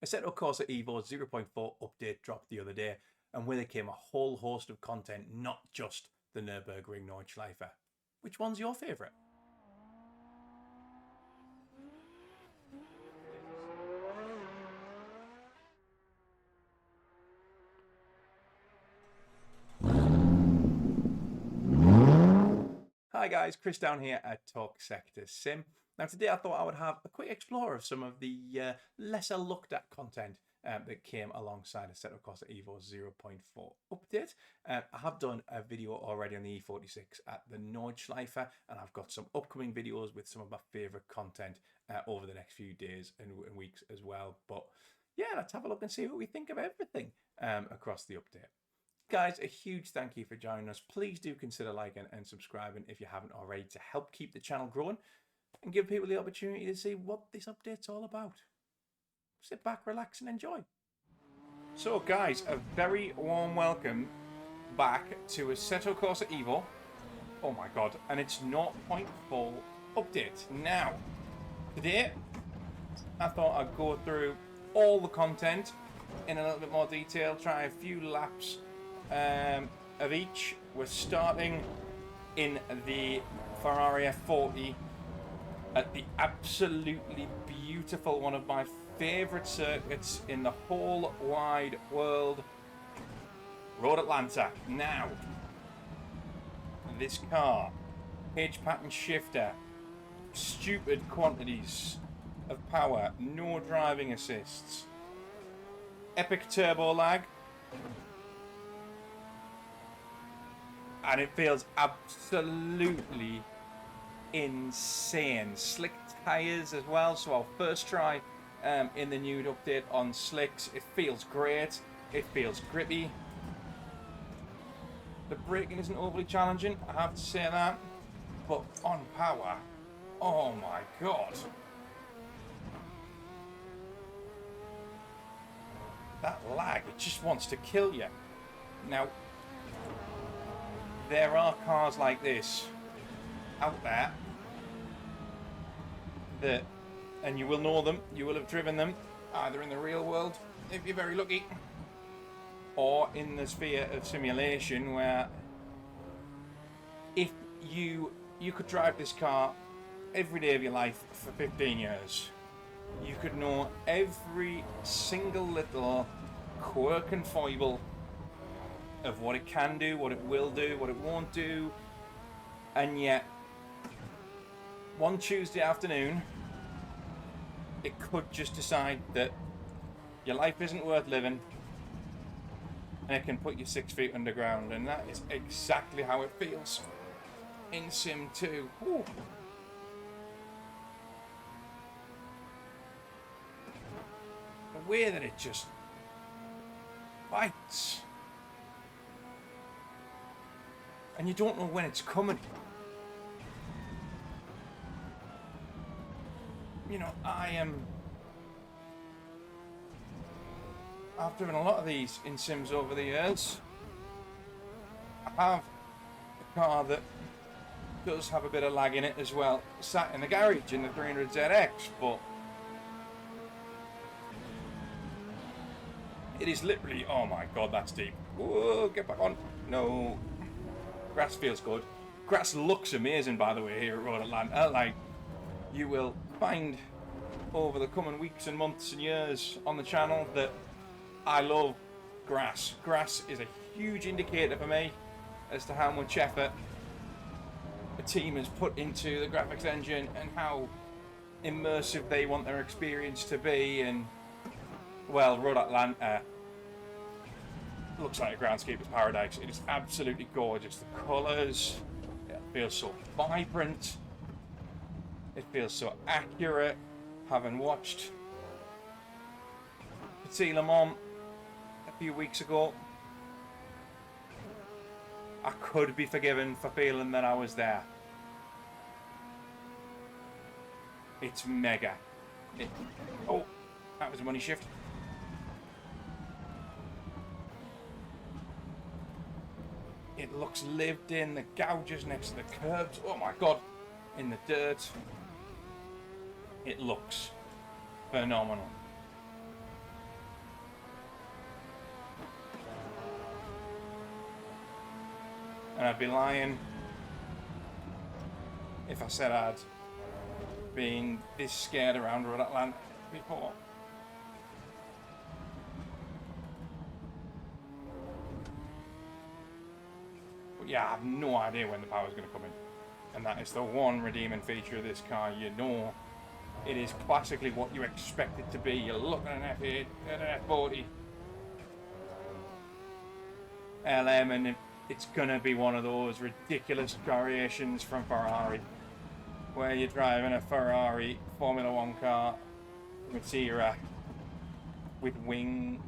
Assetto Corsa EVO 0.4 update dropped the other day, and with it came a whole host of content, not just the Nürburgring Nordschleife. Which one's your favourite? Hi guys, Chris down here at Talk Sector Sim. Now today I thought I would have a quick explore of some of the lesser looked at content that came alongside Assetto Corsa EVO 0.4 update. I have done a video already on the E46 at the Nordschleife, and I've got some upcoming videos with some of my favourite content over the next few days and weeks as well. But yeah, let's have a look and see what we think of everything across the update. Guys, a huge thank you for joining us. Please do consider liking and subscribing if you haven't already to help keep the channel growing and give people the opportunity to see what this update's all about. Sit back, relax and enjoy. So guys, a very warm welcome back to Assetto Corsa EVO. Oh my god, and it's 0.4 update. Now, today I thought I'd go through all the content in a little bit more detail, try a few laps of each. We're starting in the Ferrari F40 at the absolutely beautiful, one of my favourite circuits in the whole wide world, Road Atlanta. Now, this car, H-pattern shifter, stupid quantities of power, no driving assists, epic turbo lag, and it feels absolutely insane. Slick tyres as well, so our first try in the new update on slicks. It feels great, it feels grippy. The braking isn't overly challenging, I have to say that, but on power, oh my god. That lag, it just wants to kill you. Now, there are cars like this out there that, and you will know them, you will have driven them either in the real world if you're very lucky, or in the sphere of simulation, where if you could drive this car every day of your life for 15 years, you could know every single little quirk and foible of what it can do, what it will do, what it won't do, and yet one Tuesday afternoon it could just decide that your life isn't worth living and it can put you 6 feet underground, and that is exactly how it feels in Sim 2. Ooh. The way that it just fights, and you don't know when it's coming. You know, I've driven a lot of these in Sims over the years. I have a car that does have a bit of lag in it as well, sat in the garage in the 300ZX, but it is literally, oh my god, that's deep. Whoa, get back on. No. Grass feels good. Grass looks amazing, by the way, here at Road Atlanta. Like, you will find over the coming weeks and months and years on the channel that I love grass. Grass is a huge indicator for me as to how much effort a team has put into the graphics engine and how immersive they want their experience to be. And, well, Road Atlanta looks like a groundskeeper's paradise. It is absolutely gorgeous. The colours, it feels so vibrant, it feels so accurate. Having watched Petit Le Mans a few weeks ago, I could be forgiven for feeling that I was there. It's mega. Oh, that was a money shift. It looks lived in, the gouges next to the curbs, oh my god, in the dirt. It looks phenomenal. And I'd be lying if I said I'd been this scared around Road Atlantic before. But yeah, I have no idea when the power's going to come in. And that is the one redeeming feature of this car. You know, it is classically what you expect it to be. You're looking at an F8 and an F40 LM, and it's going to be one of those ridiculous variations from Ferrari, where you're driving a Ferrari Formula 1 car from its era with wings,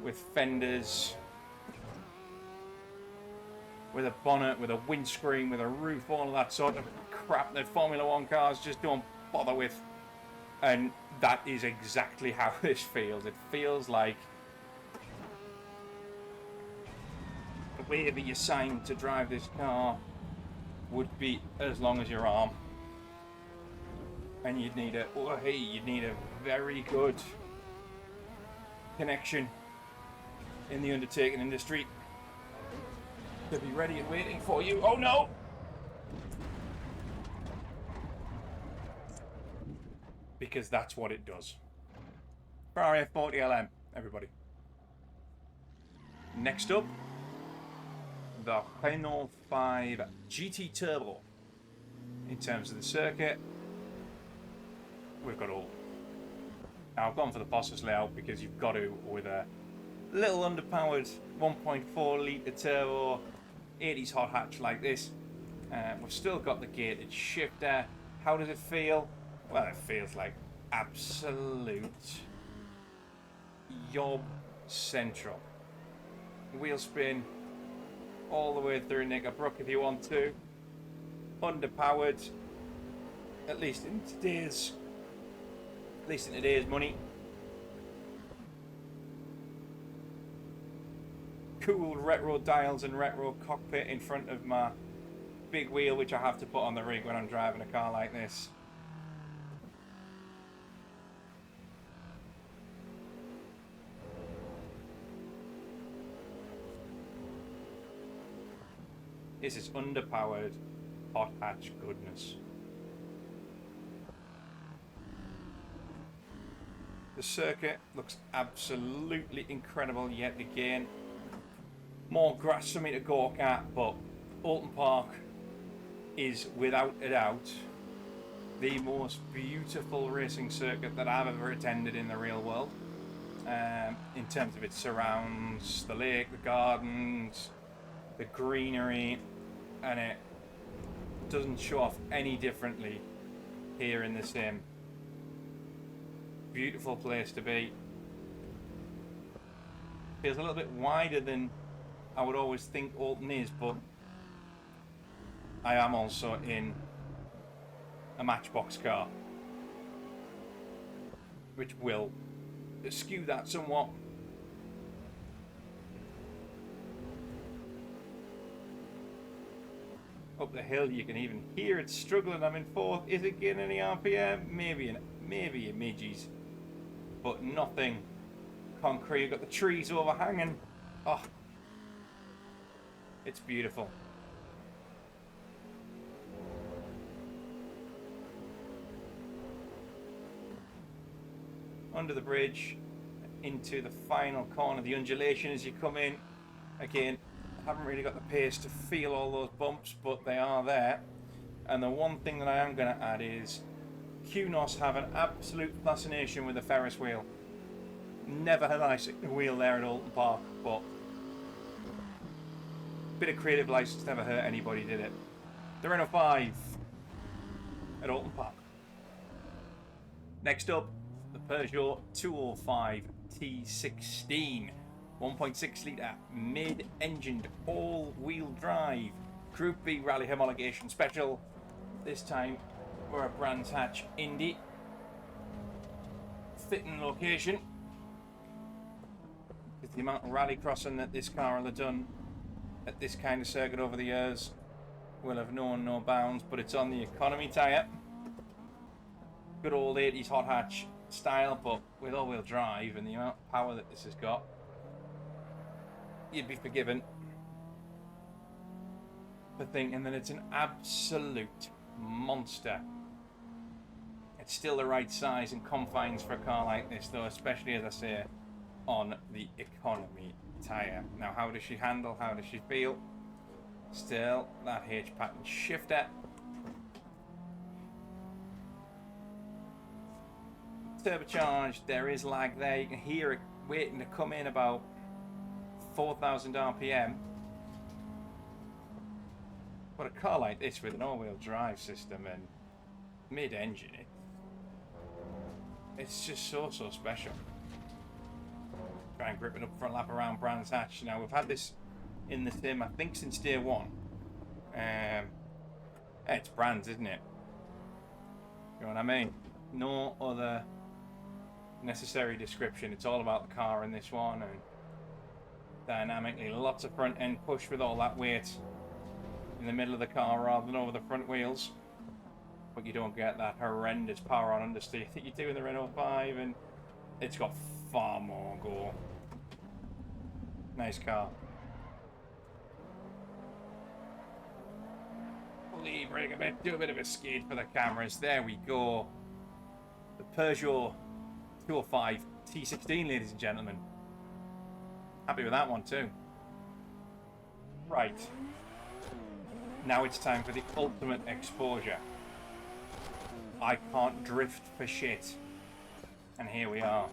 with fenders, with a bonnet, with a windscreen, with a roof, all of that sort of crap that Formula 1 cars just don't bother with. And that is exactly how this feels. It feels like wherever you're signed to drive this car would be as long as your arm, and you'd need a very good connection in the undertaking industry to be ready and waiting for you. Oh no! Because that's what it does. Ferrari F40 LM, everybody. Next up, the Renault 5 GT Turbo. In terms of the circuit, we've got all. Now I've gone for the Bosses layout because you've got to with a little underpowered 1.4 litre turbo 80s hot hatch like this. We've still got the gated shifter. How does it feel? Well, it feels like absolute yob central. Wheel spin all the way through Knickerbrook if you want to. Underpowered, at least in today's money. Cool retro dials and retro cockpit in front of my big wheel, which I have to put on the rig when I'm driving a car like this. This is underpowered hot hatch goodness. The circuit looks absolutely incredible yet again. More grass for me to gawk at, but Alton Park is without a doubt the most beautiful racing circuit that I've ever attended in the real world. In terms of its surrounds, the lake, the gardens, the greenery, and it doesn't show off any differently here in the sim. Beautiful place to be. Feels a little bit wider than I would always think Alton is, but I am also in a Matchbox car, which will skew that somewhat. Up the hill you can even hear it struggling. I'm in fourth. Is it getting any RPM? Maybe a midgies, but nothing concrete. You've got the trees overhanging. Oh, it's beautiful. Under the bridge into the final corner, the undulation as you come in. Again, haven't really got the pace to feel all those bumps, but they are there. And the one thing that I am going to add is QNOS have an absolute fascination with the Ferris wheel. Never had I seen a wheel there at Alton Park, but a bit of creative license never hurt anybody, did it? The Renault 5 at Alton Park. Next up, the Peugeot 205 T16. 1.6 litre mid-engined all-wheel drive Group B Rally Homologation Special. This time we're a Brands Hatch Indy. Fitting location. With the amount of rally crossing that this car will have done at this kind of circuit over the years, will have known no bounds, but it's on the economy tyre. Good old 80s hot hatch style, but with all-wheel drive and the amount of power that this has got, you'd be forgiven. for thinking that it's an absolute monster. It's still the right size and confines for a car like this, though, especially, as I say, on the economy tyre. Now, how does she handle? How does she feel? Still, that H-pattern shifter. Turbocharged, there is lag there. You can hear it waiting to come in about 4,000 RPM. But a car like this with an all-wheel drive system and mid-engine, it's just so special. Try and grip it up for a lap around Brands Hatch. Now, we've had this in the sim, I think, since day one. It's Brands, isn't it? You know what I mean? No other necessary description. It's all about the car in this one, and dynamically, lots of front end push with all that weight in the middle of the car rather than over the front wheels. But you don't get that horrendous power on understeer that you do in the Renault 5, and it's got far more go. Nice car. Lead brake a bit, do a bit of a skid for the cameras. There we go. The Peugeot 205 T16, ladies and gentlemen. Happy with that one too. Right. Now it's time for the ultimate exposure. I can't drift for shit. And here we are.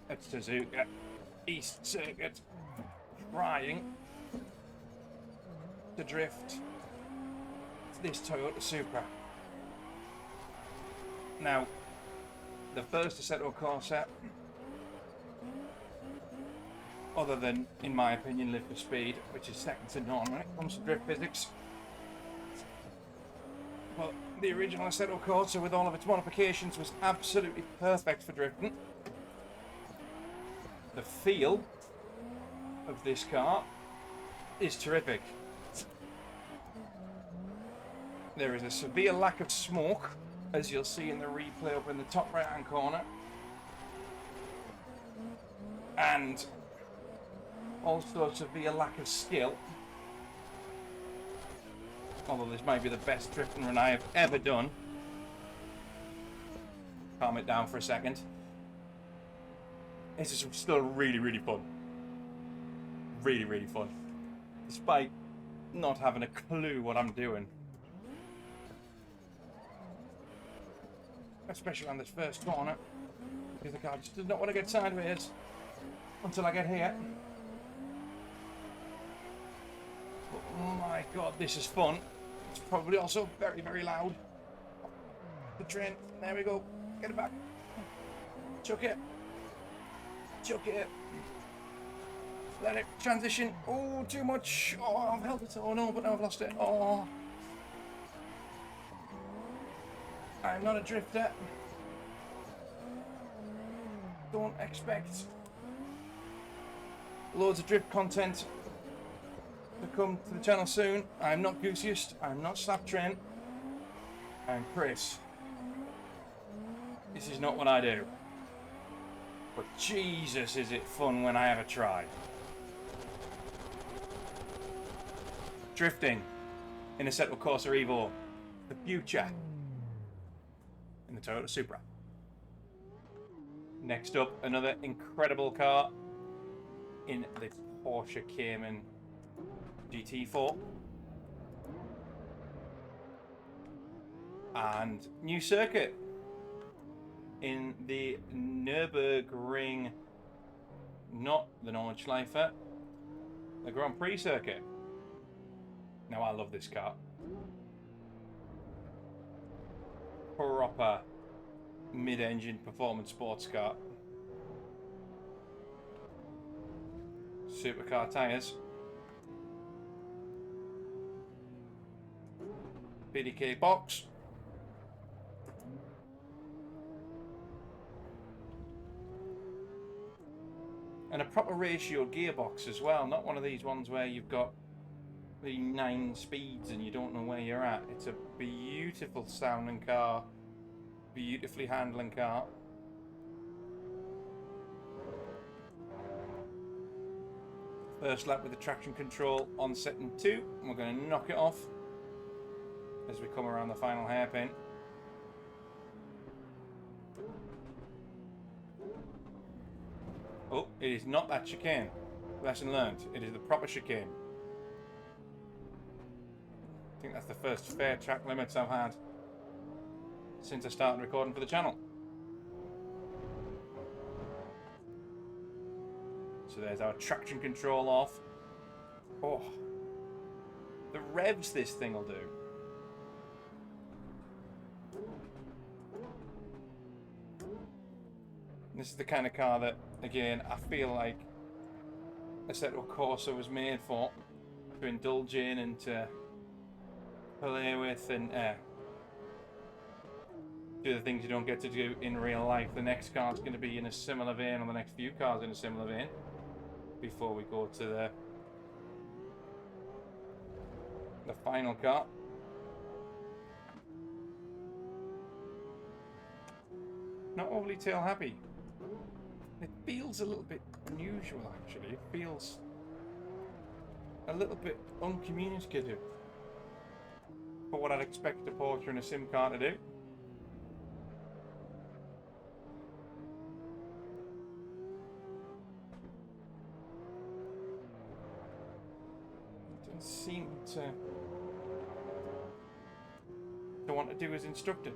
At Suzuka East Circuit, trying to drift this Toyota Supra. Now, the first Assetto Corsa, other than, in my opinion, Live for Speed, which is second to none when it comes to drift physics. Well, the original Assetto Corsa, with all of its modifications, was absolutely perfect for drifting. The feel of this car is terrific. There is a severe lack of smoke, as you'll see in the replay up in the top right hand corner, and also a severe lack of skill. Although this might be the best drifting run I have ever done. Calm it down for a second. This is still really fun. Really fun. Despite not having a clue what I'm doing. Especially on this first corner. Because the car just does not want to get sideways until I get here. But oh my god, this is fun. It's probably also very loud. The train, there we go. Get it back. Chuck it. Chuck it. Let it transition. Oh, too much. Oh, I've held it. Oh no, but now I've lost it. Oh. I'm not a drifter. Don't expect loads of drift content to come to the channel soon. I'm not Goosiest. I'm not Slaptrain. I'm Chris. This is not what I do. But Jesus, is it fun when I have a try. Drifting in Assetto Corsa EVO. The future. In the Toyota Supra. Next up, another incredible car in the Porsche Cayman GT4. And new circuit in the Nürburgring, not the Nordschleife, the Grand Prix circuit. Now I love this car. Proper mid-engine performance sports car. Supercar tyres. PDK box. And a proper ratio gearbox as well, not one of these ones where you've got the 9 speeds and you don't know where you're at. It's a beautiful sounding car, beautifully handling car. First lap with the traction control on setting 2. And we're going to knock it off as we come around the final hairpin. Oh, it is not that chicane. Lesson learned. It is the proper chicane. I think that's the first fair track limits I've had since I started recording for the channel. So there's our traction control off. Oh, the revs this thing will do. This is the kind of car that, again, I feel like Assetto Corsa was made for, to indulge in and to play with and do the things you don't get to do in real life. The next car is going to be in a similar vein, or the next few cars in a similar vein, before we go to the final car. Not overly tail happy. It feels a little bit unusual, actually. It feels a little bit uncommunicative for what I'd expect a Porsche in a sim car to do. It doesn't seem to want to do as instructed.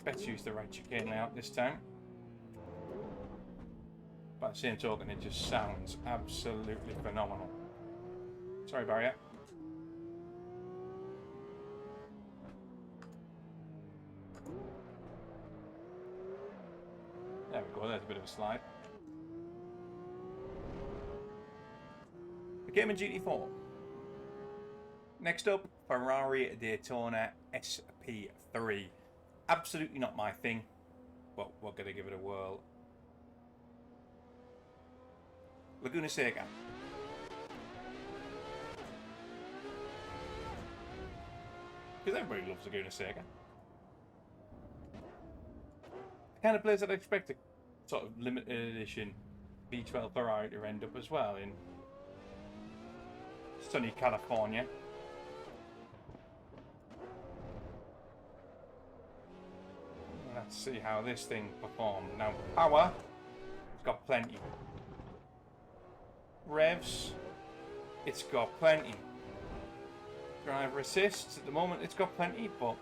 Let's use the right chicane layout this time. By the same token, it just sounds absolutely phenomenal. Sorry, Barrier. There we go, there's a bit of a slide. The Cayman GT4. Next up, Ferrari Daytona SP3. Absolutely not my thing, but we're going to give it a whirl. Laguna Seca. Because everybody loves Laguna Seca. The kind of place I'd expect a sort of limited edition V12 Ferrari to end up as well in sunny California. Let's see how this thing performs. Now, power, it's got plenty. Revs, it's got plenty. Driver assists, at the moment it's got plenty, but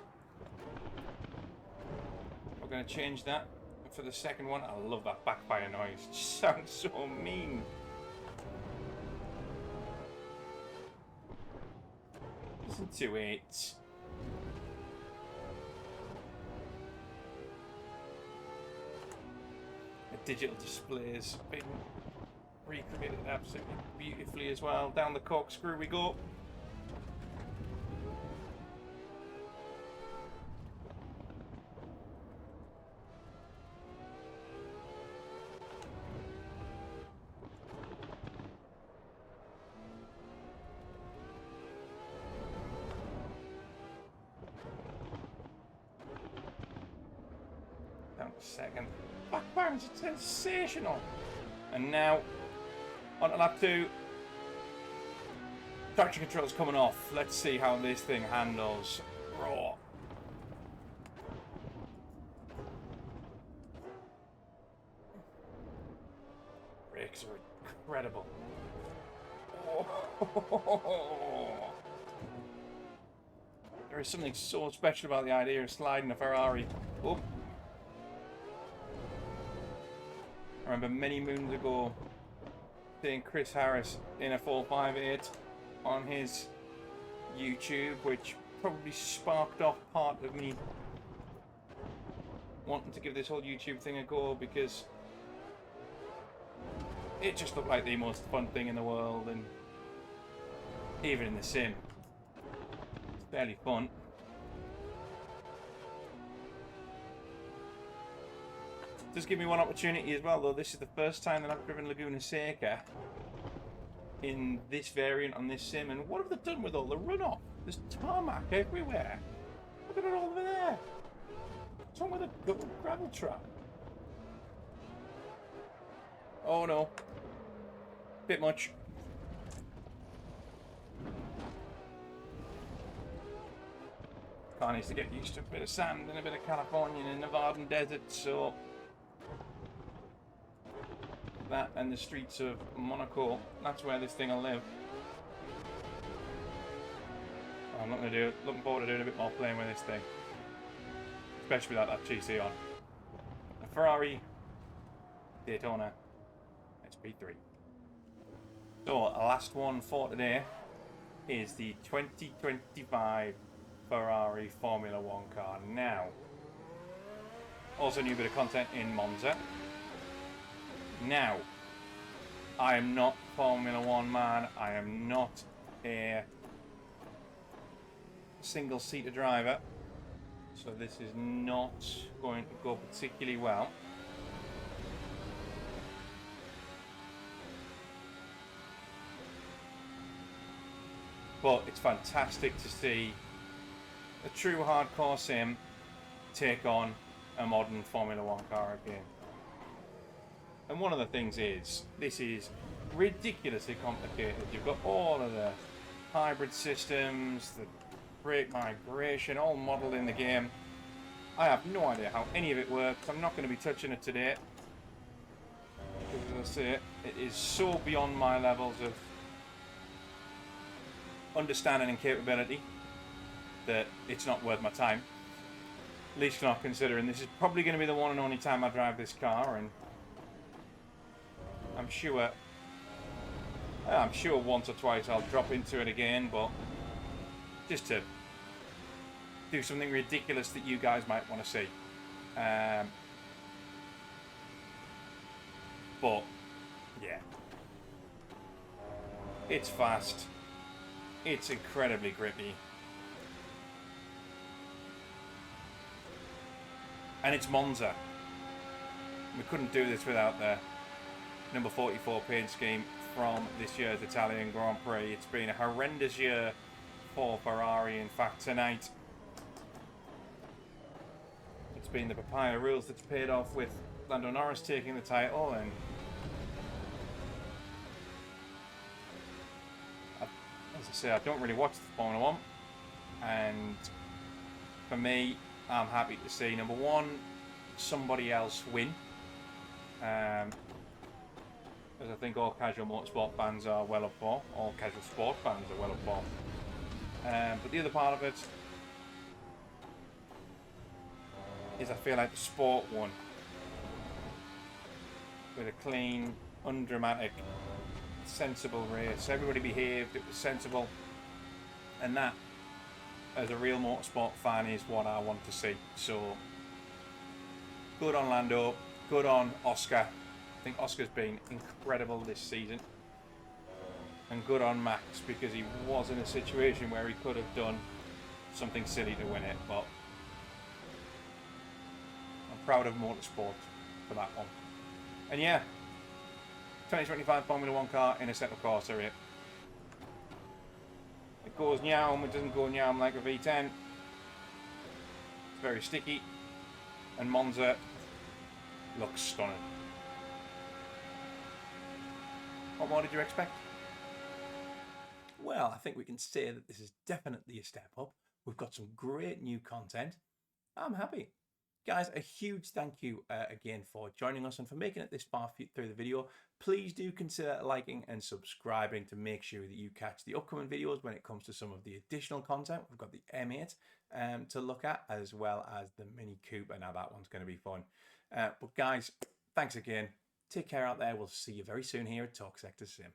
we're going to change that for the second one. I love that backfire noise. It just sounds so mean. Listen to it. Digital displays been recreated absolutely beautifully as well. Down the corkscrew we go. Down to second. Backfiring is sensational. And now, on to lap 2. Traction control's coming off. Let's see how this thing handles. Raw. Brakes are incredible. Oh. There is something so special about the idea of sliding a Ferrari. Oh. I remember many moons ago seeing Chris Harris in a 458 on his YouTube, which probably sparked off part of me wanting to give this whole YouTube thing a go, because it just looked like the most fun thing in the world, and even in the sim, it's fairly fun. Does give me one opportunity as well, though. This is the first time that I've driven Laguna Seca in this variant on this sim, and what have they done with all the runoff? There's tarmac everywhere. Look at it all over there. What's wrong with a gravel trap? Oh no. Bit much. Car needs to get used to a bit of sand and a bit of California and Nevadan desert, so that and the streets of Monaco, that's where this thing will live. I'm looking forward to doing a bit more playing with this thing. Especially without that GC on. A Ferrari Daytona SP3. So, last one for today is the 2025 Ferrari Formula 1 car. Now, also new bit of content in Monza. Now, I am not Formula 1 man. I am not a single-seater driver. So this is not going to go particularly well. But it's fantastic to see a true hardcore sim take on a modern Formula 1 car again. And one of the things is, this is ridiculously complicated. You've got all of the hybrid systems, the brake migration, all modelled in the game. I have no idea how any of it works. I'm not going to be touching it today. Because as I say, it is so beyond my levels of understanding and capability that it's not worth my time. At least not considering this is probably going to be the one and only time I drive this car, and I'm sure once or twice I'll drop into it again, but just to do something ridiculous that you guys might want to see. But yeah, it's fast, it's incredibly grippy, and it's Monza. We couldn't do this without the number 44 paint scheme from this year's Italian Grand Prix. It's been a horrendous year for Ferrari. In fact, tonight it's been the papaya rules that's paid off with Lando Norris taking the title, and as I say, I don't really watch the Formula 1, and for me, I'm happy to see, number one, somebody else win. As I think all casual motorsport fans are well up for, all casual sport fans are well up for. But the other part of it is I feel like the sport won with a clean, undramatic, sensible race. Everybody behaved, it was sensible, and that, as a real motorsport fan, is what I want to see. So, good on Lando, good on Oscar. I think Oscar's been incredible this season. And good on Max, because he was in a situation where he could have done something silly to win it. But I'm proud of motorsport for that one. And yeah, 2025 Formula 1 car in Assetto Corsa EVO. It goes nyam, it doesn't go nyam like a V10. It's very sticky. And Monza looks stunning. What more did you expect? Well, I think we can say that this is definitely a step up. We've got some great new content. I'm happy. Guys, a huge thank you again for joining us and for making it this far through the video. Please do consider liking and subscribing to make sure that you catch the upcoming videos when it comes to some of the additional content. We've got the M8 to look at, as well as the Mini Cooper. Now that one's going to be fun. But guys, thanks again. Take care out there. We'll see you very soon here at Talk Sector Sim.